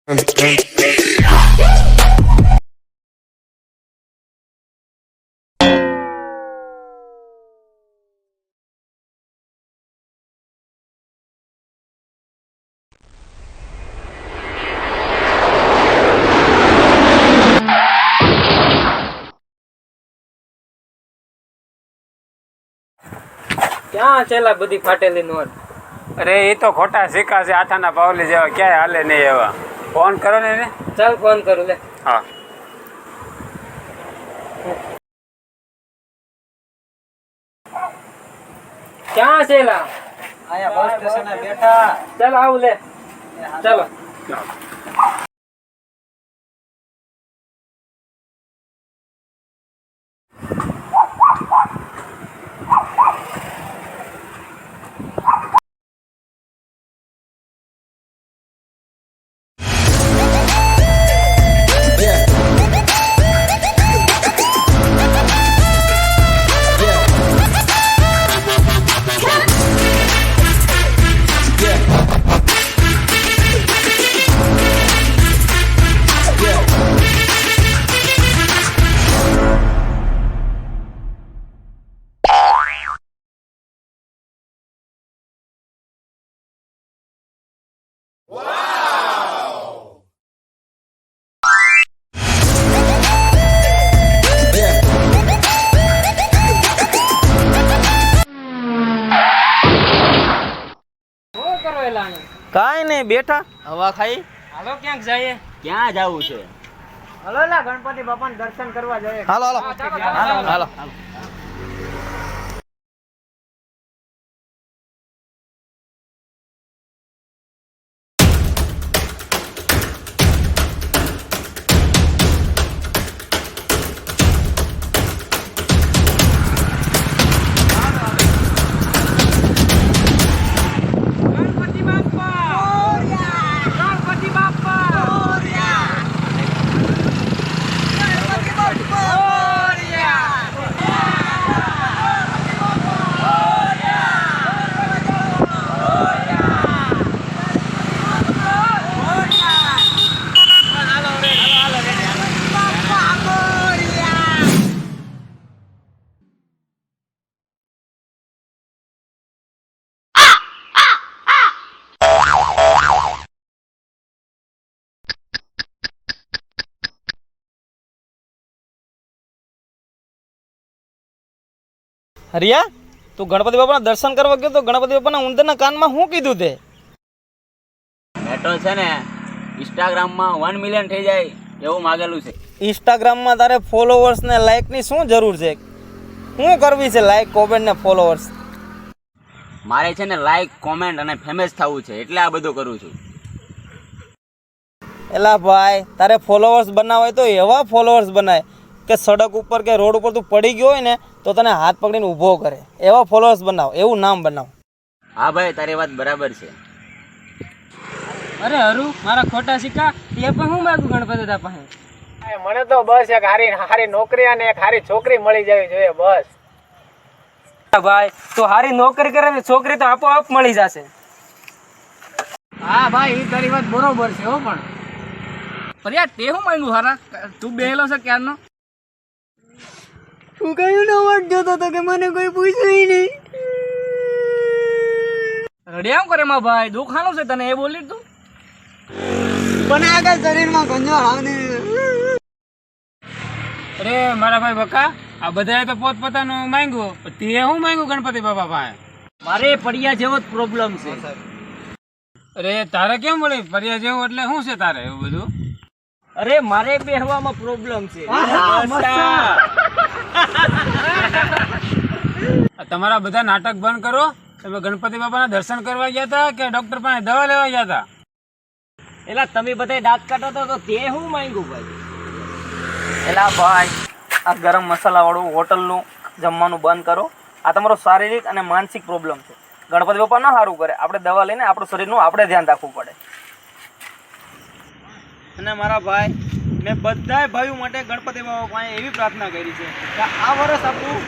ક્યાં છેલા બધી ફાટેલી નોટ? અરે એ તો ખોટા સિક્કા છે, આઠાના પાવલી જેવા, ક્યાંય હાલે નહીં એવા. ફોન કરો ને એને. ચાલ ફોન કરું લે. હા. ક્યાં છેલા? આયા બસ સ્ટેશને બેઠા. ચાલ આવું લે. ચાલો. કાઈ નહીં, બેઠા હવા ખાઈ. હાલો ક્યાંક જઈએ. ક્યાં જવું છે? હાલો લા ગણપતિ બાપાના દર્શન કરવા જઈએ. હાલો હાલો હાલો હાલો. હરિયા, તું ગણપતિ બાપાના દર્શન કરવા ગયો તો ગણપતિ બાપાના ઉંદરના કાનમાં શું કીધું તે? મેટો છે ને ઇન્સ્ટાગ્રામમાં 1 મિલિયન થઈ જાય એવું માગેલું છે. ઇન્સ્ટાગ્રામમાં તારે ફોલોવર્સ ને લાઈક ની શું જરૂર છે? શું કરવી છે લાઈક, કોમેન્ટ ને ફોલોવર્સ? મારે છે ને લાઈક, કોમેન્ટ અને ફેમસ થવું છે એટલે આ બધું કરું છું. એલા ભાઈ, તારે ફોલોવર્સ બનાવવા હોય તો એવા ફોલોવર્સ બનાય કે સડક ઉપર કે રોડ ઉપર તું પડી ગયો હોય ને તો તને હાથ પકડીને ઊભો કરે. એવા ફોલોઅર્સ બનાવ, એવું નામ બનાવ. હા ભાઈ, તારી વાત બરાબર છે. અરે હરુ, મારા ખોટા સિક્કા તે પણ હું માંગુ ગણપતિ દાદા પાસે? મને તો બસ એક હારી નોકરી અને એક હારી છોકરી મળી જવી જોઈએ બસ. ભાઈ તું હારી નોકરી કરે ને છોકરી તો આપોઆપ મળી જશે. હા ભાઈ, એ તારી વાત બરોબર છે હો. પણ યાર તે હું માંગ્યું હારા? તું બેહેલો છે ક્યારનો? હું કયું ન વાટ જોતો તો કે મને કોઈ પૂછ્યું નહીં. રડિયા કરે માં ભાઈ, દુઃખ હાનું છે તને એ બોલી તું? પણ આગળ શરીરમાં ગંજો આવની. અરે મારા ભાઈ બકા, આ બધાએ તો પોતપોતાનું માંગ્યું, તે શું માંગ્યું ગણપતિ બાપા પાસે? મારે પડિયા જેવો જ પ્રોબ્લેમ છે. અરે તારે કેમ મળી પર્યા જેવું? એટલે શું છે તારે એવું બધું? અરે મારે બેહવામાં પ્રોબ્લેમ છે. તમારા બધા નાટક બંધ કરો. તમે ગણપતિ બાપાના દર્શન કરવા ગયા હતા કે ડોક્ટર પાસે દવા લેવા ગયા હતા? એલા તમે બધા દાંત કાઢો તો તે હું માંગ્યું ભાઈ? એલા ભાઈ, આ ગરમ મસાલા વાળું હોટલનું જમવાનું બંધ કરો. આ તમારો શારીરિક અને માનસિક પ્રોબ્લેમ છે. ગણપતિ બાપા ના સારું કરે, આપણે દવા લઈને આપણું શરીરનું આપણે ધ્યાન રાખવું પડે. અને મારા ભાઈ, મેં બધાય ભાઈઓ માટે ગણપતિ બાપા પાસે એવી પ્રાર્થના કરી છે કે આ વર્ષ આપણું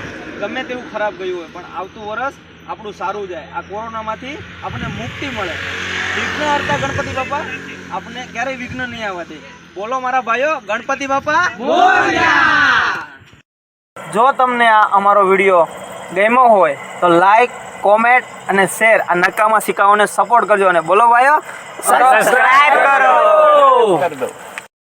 ગમે તેવું ખરાબ ગયું હોય પણ આવતું વર્ષ આપણું સારું જાય, આ કોરોનામાંથી આપણને મુક્તિ મળે. વિઘ્ન હરતા ગણપતિ બાપા આપણે ક્યારેય વિઘ્ન નહીં આવવા દે. બોલો મારા ભાઈઓ, ગણપતિ બાપા જો તમને આ અમારો વિડીયો ગમ્યો હોય તો લાઈક, કોમેન્ટ અને શેર આ નકામા સિક્કાઓને સપોર્ટ કરજો અને બોલો ભાઈઓ સબસ્ક્રાઇબ કરો.